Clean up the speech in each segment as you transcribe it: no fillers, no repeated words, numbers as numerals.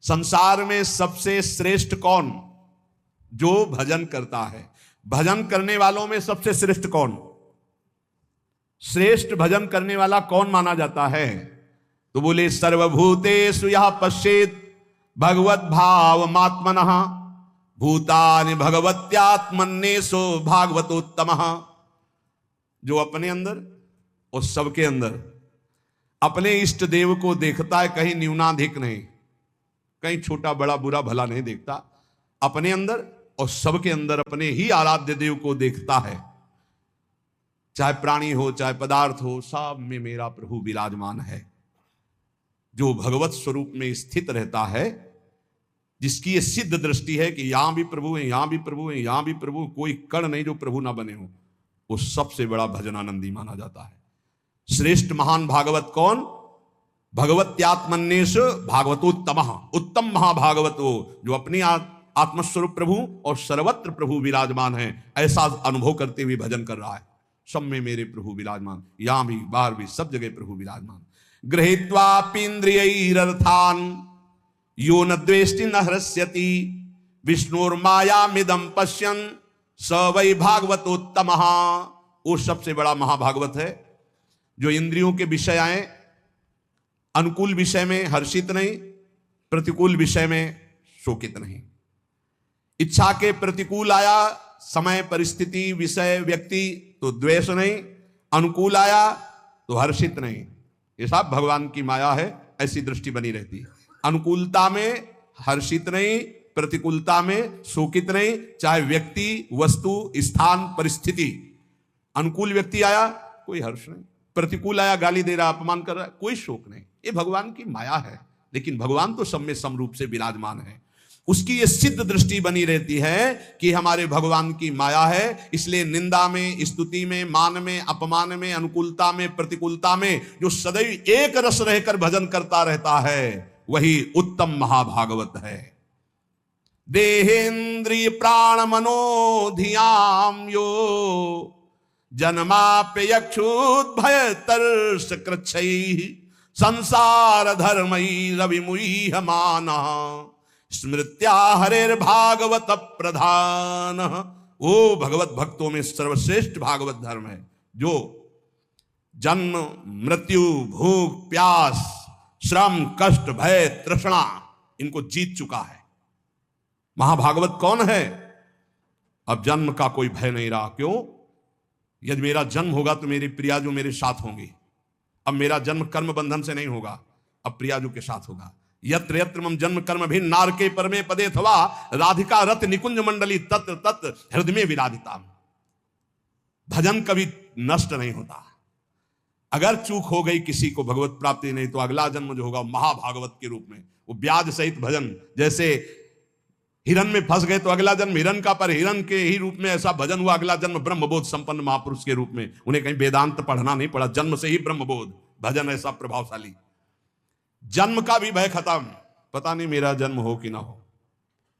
संसार में सबसे श्रेष्ठ कौन? जो भजन करता है। भजन करने वालों में सबसे श्रेष्ठ कौन? श्रेष्ठ भजन करने वाला कौन माना जाता है? तो बोले सर्वभूतेषु यः पश्येत् भगवत भावमात्मनः भूतानि भगवत्यात्मन्येषु भागवतोत्तमः। जो अपने अंदर और सबके अंदर अपने इष्ट देव को देखता है, कहीं न्यूनाधिक नहीं, कहीं छोटा बड़ा बुरा भला नहीं देखता, अपने अंदर और सबके अंदर अपने ही आराध्य देव को देखता है। चाहे प्राणी हो चाहे पदार्थ हो, सब में मेरा प्रभु विराजमान है। जो भगवत स्वरूप में स्थित रहता है, जिसकी ये सिद्ध दृष्टि है कि यहां भी प्रभु है, यहां भी प्रभु है, यहां भी प्रभु, कोई कण नहीं जो प्रभु ना बने हो, वो सबसे बड़ा भजनानंदी माना जाता है। श्रेष्ठ महान भागवत कौन? भगवत्यात्मन्येषु भागवतोत्तमः। उत्तम महाभागवतो जो अपनी आत्मस्वरूप प्रभु और सर्वत्र प्रभु विराजमान है, ऐसा अनुभव करते हुए भजन कर रहा है। सब में मेरे प्रभु विराजमान, यहां भी बाहर भी सब जगह प्रभु विराजमान। गृहीत्वापीन्द्रियैरर्थान् यो न द्वेष्टि न हृष्यति विष्णुर्मायामिदं पश्यन् स वै भागवतोत्तमः। वो सबसे बड़ा महाभागवत है जो इंद्रियों के विषय आए, अनुकूल विषय में हर्षित नहीं, प्रतिकूल विषय में शोकित नहीं। इच्छा के प्रतिकूल आया समय परिस्थिति विषय व्यक्ति तो द्वेष नहीं, अनुकूल आया तो हर्षित नहीं। ये सब भगवान की माया है, ऐसी दृष्टि बनी रहती है। अनुकूलता में हर्षित नहीं, प्रतिकूलता में शोकित नहीं, चाहे व्यक्ति वस्तु स्थान परिस्थिति। अनुकूल व्यक्ति आया कोई हर्ष नहीं, प्रतिकूल आया गाली दे रहा अपमान कर रहा है, कोई शोक नहीं। ये भगवान की माया है, लेकिन भगवान तो सब में समरूप से विराजमान है। उसकी ये सिद्ध दृष्टि बनी रहती है कि हमारे भगवान की माया है, इसलिए निंदा में, स्तुति में, मान में, अपमान में, अनुकूलता में, प्रतिकूलता में जो सदैव एक रस रहकर भजन करता रहता है, वही उत्तम महाभागवत है। देहेन्द्रिय प्राण मनो धियाम यो जन्माप्यक्षुद्भय तर्ष कृच्छैः संसार धर्मैरविमुह्यमानः स्मृत्या हरेर्भागवत प्रधान। वो भगवत भक्तों में सर्वश्रेष्ठ भागवत धर्म है जो जन्म मृत्यु भूख प्यास श्रम कष्ट भय तृष्णा इनको जीत चुका है। महाभागवत कौन है? अब जन्म का कोई भय नहीं रहा। क्यों? यदि मेरा जन्म होगा तो मेरी प्रिया जो मेरे साथ होंगी। अब मेरा जन्म कर्म बंधन से नहीं होगा, अब प्रियाजू के साथ होगा। यत्र यत्र मम जन्म कर्म भिन्न नारके परमे पदे अथवा राधिका रत निकुंज मंडली तत्र तत्र हृदय में विराधिता। भजन कभी नष्ट नहीं होता। अगर चूक हो गई किसी को भगवत प्राप्ति नहीं, तो अगला जन्म जो होगा महाभागवत के रूप में, वो ब्याज सहित भजन। जैसे हिरण में फंस गए तो अगला जन्म हिरण का, पर हिरण के ही रूप में ऐसा भजन हुआ। अगला जन्म ब्रह्मबोध संपन्न महापुरुष के रूप में। उन्हें कहीं वेदांत पढ़ना नहीं पड़ा, जन्म से ही ब्रह्मबोध। भजन ऐसा प्रभावशाली। जन्म का भी भय खत्म, पता नहीं मेरा जन्म हो कि ना हो।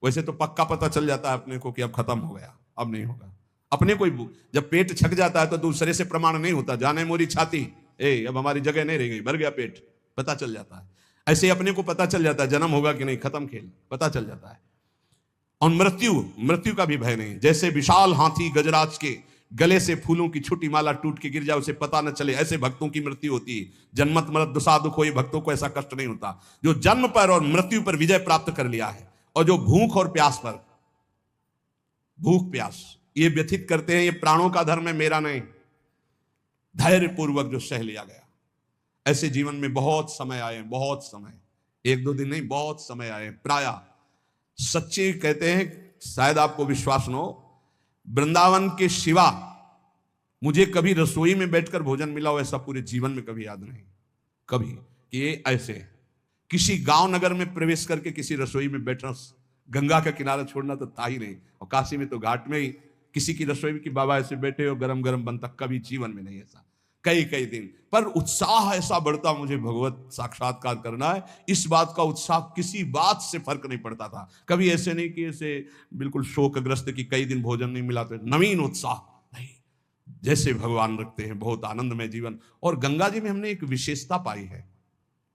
वैसे तो पक्का पता चल जाता है अपने को कि अब खत्म हो गया, अब नहीं होगा। अपने को जब पेट छक जाता है तो दूसरे से प्रमाण नहीं होता, जाने मोरी छाती, अब हमारी जगह नहीं रह गई, भर गया पेट, पता चल जाता है। ऐसे अपने को पता चल जाता है जन्म होगा कि नहीं, खत्म खेल, पता चल जाता है। और मृत्यु का भी भय नहीं। जैसे विशाल हाथी गजराज के गले से फूलों की छोटी माला टूट के गिर जाए, उसे पता न चले, ऐसे भक्तों की मृत्यु होती है। जन्मत मरत दुसा दुख हो, ये भक्तों को ऐसा कष्ट नहीं होता। जो जन्म पर और मृत्यु पर विजय प्राप्त कर लिया है, और जो भूख और प्यास पर, भूख प्यास ये व्यथित करते हैं, ये प्राणों का धर्म है, मेरा नहीं। धैर्य पूर्वक जो सह लिया गया। ऐसे जीवन में बहुत समय आए, बहुत समय, एक दो दिन नहीं, बहुत समय आए। प्राय सच्चे कहते हैं, शायद आपको विश्वास न हो, वृंदावन के सिवा मुझे कभी रसोई में बैठकर भोजन मिला हो ऐसा पूरे जीवन में कभी याद नहीं। कभी कि ये ऐसे किसी गांव नगर में प्रवेश करके किसी रसोई में बैठना, गंगा का किनारा छोड़ना तो था ही नहीं। और काशी में तो घाट में ही किसी की रसोई में कि बाबा ऐसे बैठे हो गरम गरम बनता, कभी जीवन में नहीं ऐसा। कई कई दिन पर उत्साह ऐसा बढ़ता, मुझे भगवत साक्षात्कार करना है, इस बात का उत्साह किसी बात से फर्क नहीं पड़ता था। कभी ऐसे नहीं कि ऐसे बिल्कुल शोकग्रस्त कि कई दिन भोजन नहीं मिला, तो नवीन उत्साह नहीं, जैसे भगवान रखते हैं। बहुत आनंदमय जीवन। और गंगा जी में हमने एक विशेषता पाई है।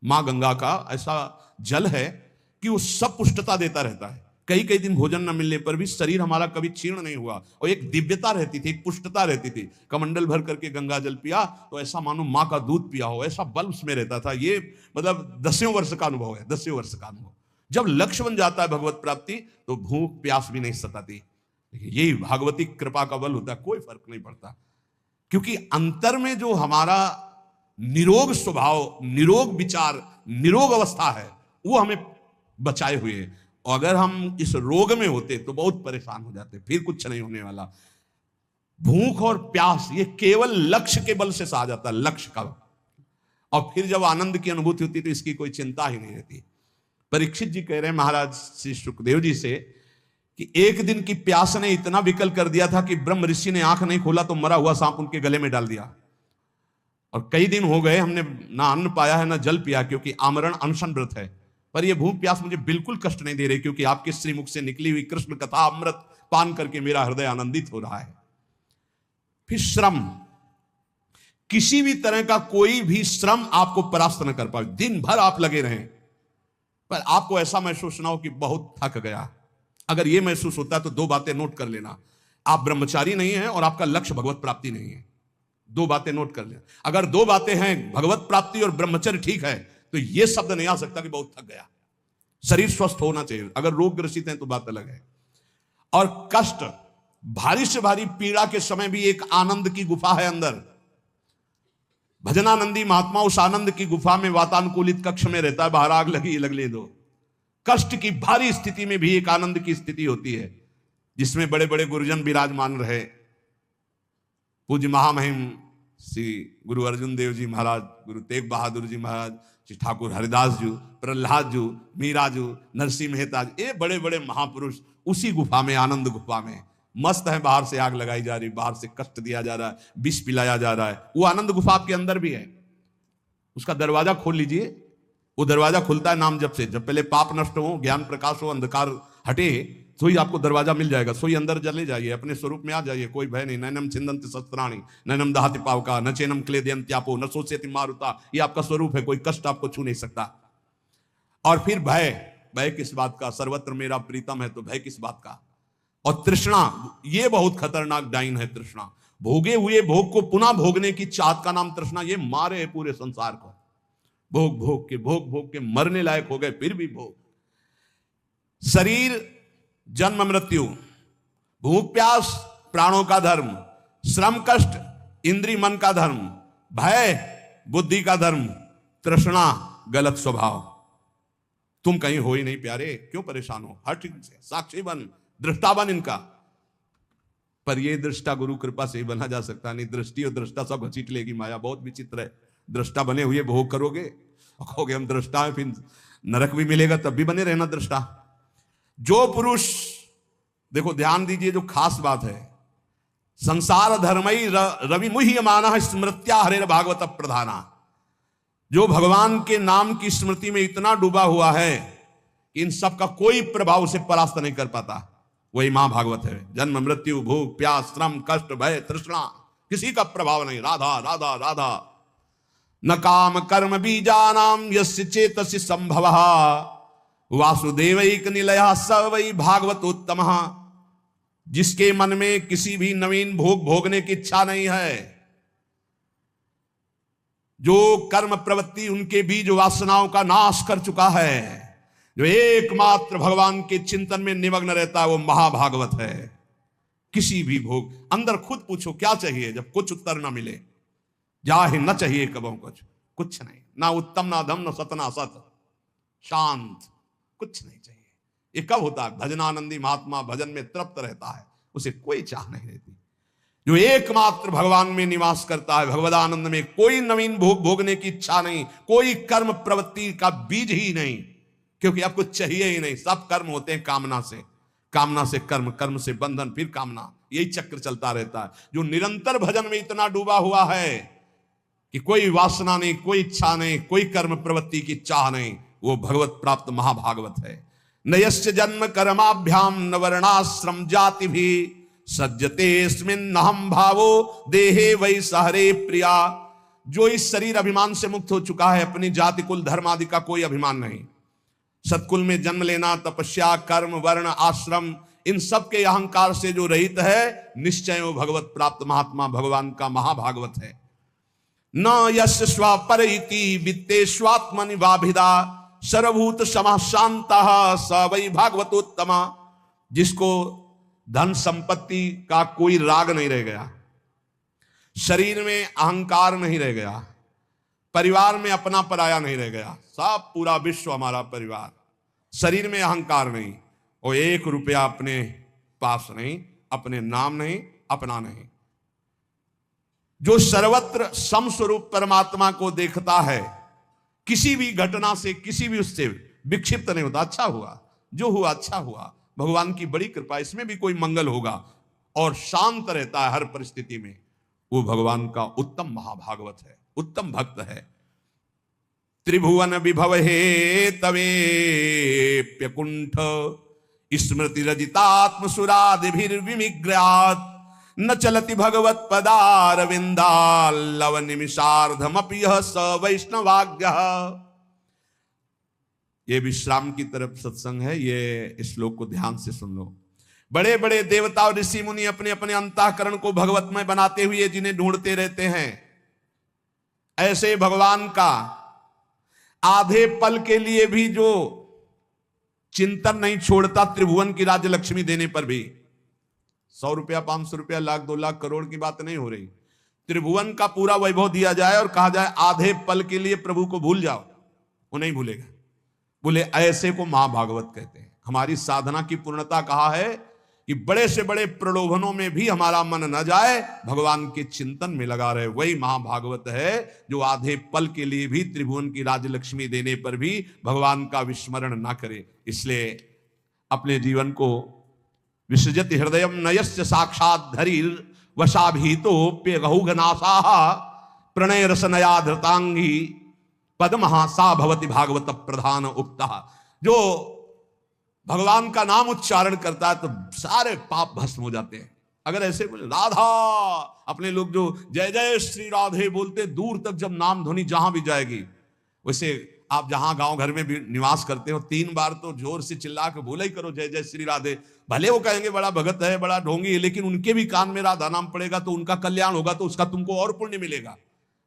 माँ गंगा का ऐसा जल है कि वो सब पुष्टता देता रहता है। कई कई दिन भोजन न मिलने पर भी शरीर हमारा कभी क्षीण नहीं हुआ, और एक दिव्यता रहती थी, एक पुष्टता रहती थी। कमंडल भर करके गंगा जल पिया तो ऐसा मानो माँ का दूध पिया हो, ऐसा बल उसमें रहता था। ये मतलब 10वें वर्ष का अनुभव है, 10वें वर्ष का अनुभव। जब लक्ष्य बन जाता है भगवत प्राप्ति तो भूख प्यास भी नहीं सताती। यही भागवती कृपा का बल होता है, कोई फर्क नहीं पड़ता। क्योंकि अंतर में जो हमारा निरोग स्वभाव, निरोग विचार, निरोग अवस्था है, वो हमें बचाए हुए है। और अगर हम इस रोग में होते तो बहुत परेशान हो जाते, फिर कुछ नहीं होने वाला। भूख और प्यास ये केवल लक्ष्य के बल से सहा जाता है, लक्ष्य का। और फिर जब आनंद की अनुभूति होती तो इसकी कोई चिंता ही नहीं रहती। परीक्षित जी कह रहे हैं महाराज श्री सुखदेव जी से कि एक दिन की प्यास ने इतना विकल कर दिया था कि ब्रह्म ऋषि ने आंख नहीं खोला तो मरा हुआ सांप उनके गले में डाल दिया। और कई दिन हो गए हमने ना अन्न पाया है ना जल पिया, क्योंकि आमरण अनशन व्रत है। पर यह भूख प्यास मुझे बिल्कुल कष्ट नहीं दे रही, क्योंकि आपके श्रीमुख से निकली हुई कृष्ण कथा अमृत पान करके मेरा हृदय आनंदित हो रहा है। फिर श्रम, किसी भी तरह का कोई भी श्रम आपको परास्त न कर पाए। दिन भर आप लगे रहें पर आपको ऐसा महसूस ना हो कि बहुत थक गया। अगर यह महसूस होता है तो दो बातें नोट कर लेना, आप ब्रह्मचारी नहीं हैं और आपका लक्ष्य भगवत प्राप्ति नहीं है। दो बातें नोट कर लेना। अगर दो बातें हैं, भगवत प्राप्ति और ब्रह्मचर्य ठीक है, तो यह शब्द नहीं आ सकता कि बहुत थक गया। शरीर स्वस्थ होना चाहिए। अगर रोग ग्रसित हैं तो बात अलग है। और कष्ट, भारी से भारी पीड़ा के समय भी एक आनंद की गुफा है अंदर। भजनानंदी महात्मा उस आनंद की गुफा में वातानुकूलित कक्ष में रहता है, बाहर आग लगी लगने दो। कष्ट की भारी स्थिति में भी एक आनंद की स्थिति होती है, जिसमें बड़े बड़े गुरुजन विराजमान रहे। पूज्य महामहिम श्री गुरु अर्जुन देव जी महाराज, गुरु तेग बहादुर जी महाराज, श्री ठाकुर हरिदास जी, प्रहलाद जी, मीरा जी, नरसिंह मेहता जी, ये बड़े बड़े महापुरुष उसी गुफा में, आनंद गुफा में मस्त है। बाहर से आग लगाई जा रही, बाहर से कष्ट दिया जा रहा है, विष पिलाया जा रहा है। वो आनंद गुफा आपके अंदर भी है। उसका दरवाजा खोल लीजिए, वो दरवाजा खुलता है नाम जप से। जब पहले पाप नष्ट हो, ज्ञान प्रकाश हो, अंधकार हटे, तो ही आपको दरवाजा मिल जाएगा। सोई अंदर चले जाइए, अपने स्वरूप में आ जाइए, कोई भय नहीं। नैनम छिंदन्ति शस्त्राणि नैनम दहति पावका न चैनम क्लेदयन्त्यापो न शोष्यति मारुता। ये आपका स्वरूप है, कोई कष्ट आपको छू नहीं सकता। और फिर भय, भय किस बात का? सर्वत्र मेरा प्रीतम है, तो भय किस बात का? और तृष्णा, ये बहुत खतरनाक डाइन है तृष्णा। भोगे हुए भोग को पुनः भोगने की चाहत का नाम तृष्णा। ये मारे है पूरे संसार को। भोग भोग के मरने लायक हो गए, फिर भी भोग। शरीर जन्म मृत्यु, भूख प्यास प्राणों का धर्म, श्रम कष्ट इंद्रिय मन का धर्म, भय बुद्धि का धर्म, तृष्णा गलत स्वभाव। तुम कहीं हो ही नहीं प्यारे, क्यों परेशान हो? हट इनसे, साक्षी बन, दृष्टा बन इनका। पर ये दृष्टा गुरु कृपा से ही बना जा सकता नहीं। दृष्टि और दृष्टा सब घसीट लेगी माया, बहुत विचित्र है। दृष्टा बने हुए भोग करोगे और कहोगे हम दृष्टा हैं, फिर नरक भी मिलेगा, तब भी बने रहना दृष्टा। जो पुरुष, देखो ध्यान दीजिए, जो खास बात है, संसार धर्मई रवि मुह्यमानः स्मृत्या हरेर भागवत प्रधाना। जो भगवान के नाम की स्मृति में इतना डूबा हुआ है कि इन सब का कोई प्रभाव उसे परास्त नहीं कर पाता, वही मां भागवत है। जन्म मृत्यु भूख प्यास श्रम कष्ट भय तृष्णा, किसी का प्रभाव नहीं। राधा राधा राधा। न काम कर्म बीजानाम यस्य चेतसि संभवः वासुदेवैक निलयः स वै भागवतोत्तमः। जिसके मन में किसी भी नवीन भोग भोगने की इच्छा नहीं है, जो कर्म प्रवृत्ति उनके बीज वासनाओं का नाश कर चुका है, जो एकमात्र भगवान के चिंतन में निमग्न रहता है, वो महाभागवत है। किसी भी भोग, अंदर खुद पूछो क्या चाहिए, जब कुछ उत्तर ना मिले, जाहे न चाहिए कबों कुछ नहीं, ना उत्तम ना धम न सत ना सत, शांत, कुछ नहीं चाहिए। ये कब होता है? भजनानंदी महात्मा भजन में तृप्त रहता है, उसे कोई चाह नहीं रहती। जो एकमात्र भगवान में निवास करता है, भगवदानंद में, कोई नवीन भोग भोगने की इच्छा नहीं, कोई कर्म प्रवृत्ति का बीज ही नहीं, क्योंकि अब कुछ चाहिए ही नहीं। सब कर्म होते हैं कामना से, कामना से कर्म, कर्म से बंधन, फिर कामना, यही चक्र चलता रहता है। जो निरंतर भजन में इतना डूबा हुआ है कि कोई वासना नहीं, कोई इच्छा नहीं, कोई कर्म प्रवृत्ति की चाह नहीं, वो भगवत प्राप्त महाभागवत है। नयस्य जन्म कर्माभ्याम न वर्णाश्रम जाति भी सज्जते हम भावो देहे वै सहरे प्रिया। जो इस शरीर अभिमान से मुक्त हो चुका है, अपनी जाति कुल धर्म आदि का कोई अभिमान नहीं, सत्कुल में जन्म लेना, तपस्या, कर्म, वर्ण, आश्रम, इन सब के अहंकार से जो रहित है, निश्चय वो भगवत प्राप्त महात्मा भगवान का महाभागवत है। न यस्य स्वपर इति वित्तेष्वात्मनि वाभिदा सर्वभूत समाः शान्तः स वै भागवतोत्तमा। जिसको धन संपत्ति का कोई राग नहीं रह गया, शरीर में अहंकार नहीं रह गया, परिवार में अपना पराया नहीं रह गया, सब पूरा विश्व हमारा परिवार, शरीर में अहंकार नहीं, और 1 रुपया अपने पास नहीं, अपने नाम नहीं, अपना नहीं, जो सर्वत्र समस्वरूप परमात्मा को देखता है, किसी भी घटना से, किसी भी उससे विक्षिप्त नहीं होता। अच्छा हुआ, जो हुआ अच्छा हुआ, भगवान की बड़ी कृपा, इसमें भी कोई मंगल होगा, और शांत रहता है हर परिस्थिति में, वो भगवान का उत्तम महाभागवत है, उत्तम भक्त है। त्रिभुवन विभव हे तवेप्यकुंठ स्मृति रजितात्म सुरादिभिर्विमिग्रात् न चलति भगवत पदारविंदाल्लव निमिषार्धमपि यः स वैष्णवाज्ञः। ये विश्राम की तरफ सत्संग है, ये श्लोक को ध्यान से सुन लो। बड़े बड़े देवता और ऋषि मुनि अपने अपने अंतःकरण को भगवतमय बनाते हुए जिन्हें ढूंढते रहते हैं, ऐसे भगवान का आधे पल के लिए भी जो चिंतन नहीं छोड़ता, त्रिभुवन की राज्य लक्ष्मी देने पर भी, 100 रुपया, 500 रुपया, लाख, 2 लाख, करोड़ की बात नहीं हो रही, त्रिभुवन का पूरा वैभव दिया जाए और कहा जाए आधे पल के लिए प्रभु को भूल जाओ, वो नहीं भूलेगा। बोले ऐसे को महाभागवत कहते हैं। हमारी साधना की पूर्णता कहा है कि बड़े से बड़े प्रलोभनों में भी हमारा मन न जाए, भगवान के चिंतन में लगा रहे, वही महाभागवत है जो आधे पल के लिए भी त्रिभुवन की राजलक्ष्मी देने पर भी भगवान का विस्मरण ना करे। इसलिए अपने जीवन को विसृजति हृदयम नयस्य साक्षात धरीर वशाभीतोप्य गहुघनासाः प्रणय रसनया धृतांगी पद्महा सा भवति भागवत प्रधान उक्ता। जो भगवान का नाम उच्चारण करता है तो सारे पाप भस्म हो जाते हैं। अगर ऐसे बोले राधा, अपने लोग जो जय जय श्री राधे बोलते, दूर तक जब नाम ध्वनि जहां भी जाएगी, वैसे आप जहां गांव घर में भी निवास करते हो, 3 बार तो जोर से चिल्ला के बोला ही करो जय जय श्री राधे। भले वो कहेंगे बड़ा भगत है, बड़ा ढोंगी है, लेकिन उनके भी कान में राधा नाम पड़ेगा तो उनका कल्याण होगा, तो उसका तुमको और पुण्य मिलेगा।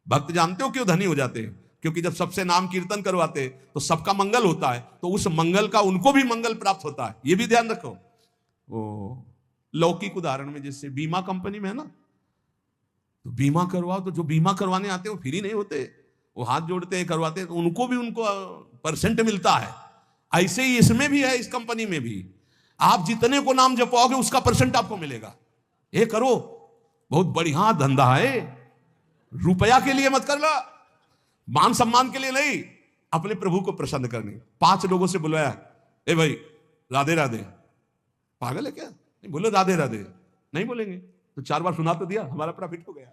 भक्त जानते हो क्यों धनी हो जाते हैं? क्योंकि जब सबसे नाम कीर्तन करवाते तो सबका मंगल होता है, तो उस मंगल का उनको भी मंगल प्राप्त होता है। ये भी ध्यान रखो। ओ लौकिक उदाहरण में जैसे बीमा कंपनी में है ना, तो बीमा करवाओ, तो जो बीमा करवाने आते हैं वो फ्री नहीं होते, वो हाथ जोड़ते हैं, करवाते हैं, तो उनको भी उनको परसेंट मिलता है। ऐसे ही इसमें भी है, इस कंपनी में भी आप जितने को नाम जपवाओगे उसका परसेंट आपको मिलेगा। ये करो, बहुत बढ़िया धंधा है। रुपया के लिए मत करना, मान सम्मान के लिए नहीं, अपने प्रभु को प्रसन्न करने। 5 लोगों से बुलवाया, ए भाई राधे राधे। पागल है क्या? नहीं बोलो राधे राधे, नहीं बोलेंगे तो 4 बार सुना तो दिया, हमारा प्रॉफिट हो गया।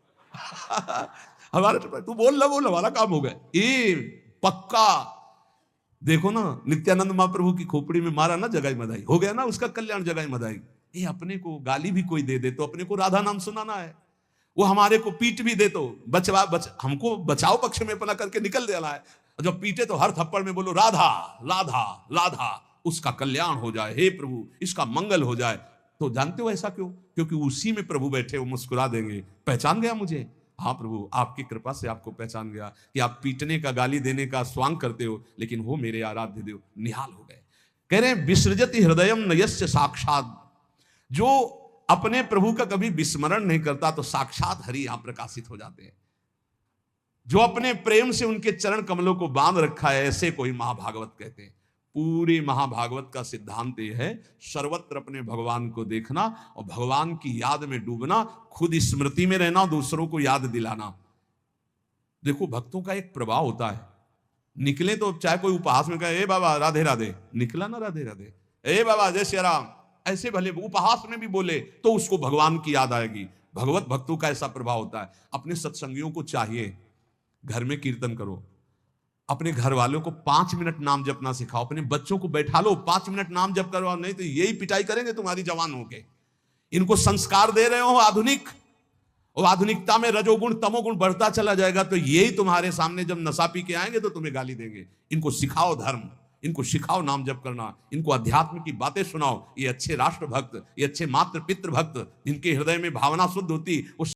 हमारा तू बोल ला, बोल, हमारा काम हो गया। ये पक्का देखो ना, नित्यानंद महाप्रभु की खोपड़ी में मारा ना जगाई मदाई, हो गया ना उसका कल्याण जगाई मदाई। ये अपने को गाली भी कोई दे दे तो अपने को राधा नाम सुनाना है, वो हमारे को पीट भी दे तो हमको बचाव पक्ष में अपना करके निकल देना है। जब पीटे तो हर थप्पड़ में बोलो राधा राधा राधा, उसका कल्याण हो जाए, हे प्रभु इसका मंगल हो जाए। तो जानते हो ऐसा क्यों? क्योंकि उसी में प्रभु बैठे, वो मुस्कुरा देंगे, पहचान गया मुझे, हाँ प्रभु आपकी कृपा से आपको पहचान गया कि आप पीटने का, गाली देने का स्वांग करते हो, लेकिन वो मेरे आराध्य देव। निहाल हो गए। कह रहे हैं विसृजति हृदयम नयस्य साक्षात। जो अपने प्रभु का कभी विस्मरण नहीं करता तो साक्षात हरि यहां प्रकाशित हो जाते हैं। जो अपने प्रेम से उनके चरण कमलों को बांध रखा है, ऐसे कोई महाभागवत कहते हैं। पूरी महाभागवत का सिद्धांत यह है, सर्वत्र अपने भगवान को देखना और भगवान की याद में डूबना, खुद स्मृति में रहना, दूसरों को याद दिलाना। देखो भक्तों का एक प्रभाव होता है, निकले तो चाहे कोई उपहास में कहे ए बाबा राधे राधे, निकला ना राधे राधे, ए बाबा जय श्री राम, ऐसे भले उपहास में भी बोले तो उसको भगवान की याद आएगी। भगवत भक्तों का ऐसा प्रभाव होता है। अपने सत्संगियों को चाहिए घर में कीर्तन करो, अपने घर वालों को 5 मिनट नाम जपना सिखाओ, अपने बच्चों को बैठा लो 5 मिनट नाम जप करवाओ, नहीं तो यही पिटाई करेंगे तुम्हारी जवान होके। इनको संस्कार दे रहे हो आधुनिक, और आधुनिकता में रजोगुण तमोगुण बढ़ता चला जाएगा, तो यही तुम्हारे सामने जब नशा पी के आएंगे तो तुम्हें गाली देंगे। इनको सिखाओ धर्म, इनको सिखाओ नाम जप करना, इनको अध्यात्म की बातें सुनाओ। ये अच्छे राष्ट्र भक्त, ये अच्छे मातृ पितृ भक्त, जिनके हृदय में भावना शुद्ध होती, वो